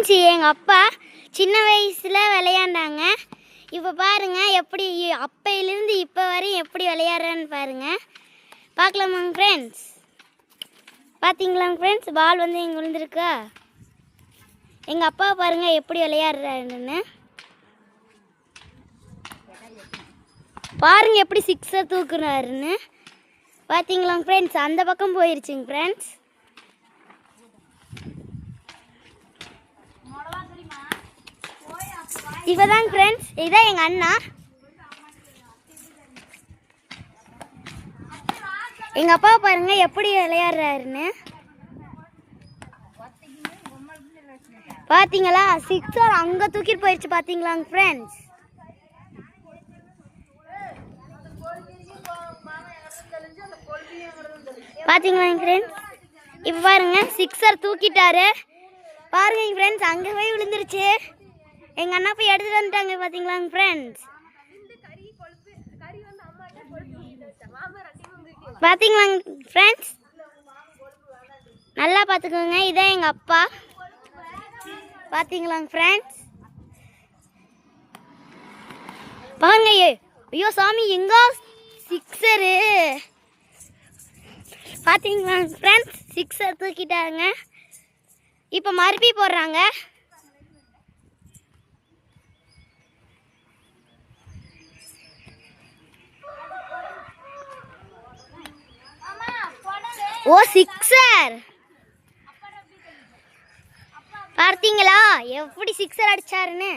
Friends, எங்கள் அப்பா சின்ன வயசில் விளையாண்டாங்க. இப்போ பாருங்கள் எப்படி அப்பையிலேருந்து இப்போ வரையும் எப்படி விளையாடுறேன்னு பாருங்கள். பார்க்கலாமாங்க ஃப்ரெண்ட்ஸ்? பார்த்தீங்களாங்க ஃப்ரெண்ட்ஸ், பால் வந்து இங்கே விழுந்துருக்கா. எங்கள் அப்பா பாருங்கள் எப்படி விளையாடுறாருன்னு பாருங்கள், எப்படி சிக்ஸர் தூக்குறாருன்னு பார்த்தீங்களாங்க ஃப்ரெண்ட்ஸ். அந்த பக்கம் போயிருச்சுங்க ஃப்ரெண்ட்ஸ். இவதாங்க ஃப்ரெண்ட்ஸ், இதான் எங்கள் அண்ணா. எங்கள் அப்பா பாருங்கள் எப்படி விளையாடுறாருன்னு பார்த்தீங்களா. சிக்ஸர் அங்கே தூக்கிட்டு போயிடுச்சு பார்த்தீங்களாங்க ஃப்ரெண்ட்ஸ். பார்த்தீங்களாங்க ஃப்ரெண்ட்ஸ், இப்போ பாருங்கள் சிக்ஸர் தூக்கிட்டாரு பாருங்க ஃப்ரெண்ட்ஸ். அங்கே போய் விழுந்துருச்சு. எங்கள் அண்ணா போய் எடுத்துகிட்டு வந்துட்டாங்க பார்த்தீங்களாங்க ஃப்ரெண்ட்ஸ். பார்த்தீங்களாங்க ஃப்ரெண்ட்ஸ், நல்லா பார்த்துக்கோங்க. இதான் எங்கள் அப்பா. பார்த்தீங்களாங்க ஃப்ரெண்ட்ஸ். பாருங்க, ஐயோ சாமி, எங்க சிக்ஸரு பார்த்தீங்களாங்க ஃப்ரெண்ட்ஸ். சிக்ஸர் தூக்கிட்டாங்க. இப்போ மறுபடி போடுறாங்க. ஓ சிக்ஸர் பார்த்தீங்களா எப்படி சிக்ஸர் அடிச்சாருன்னு.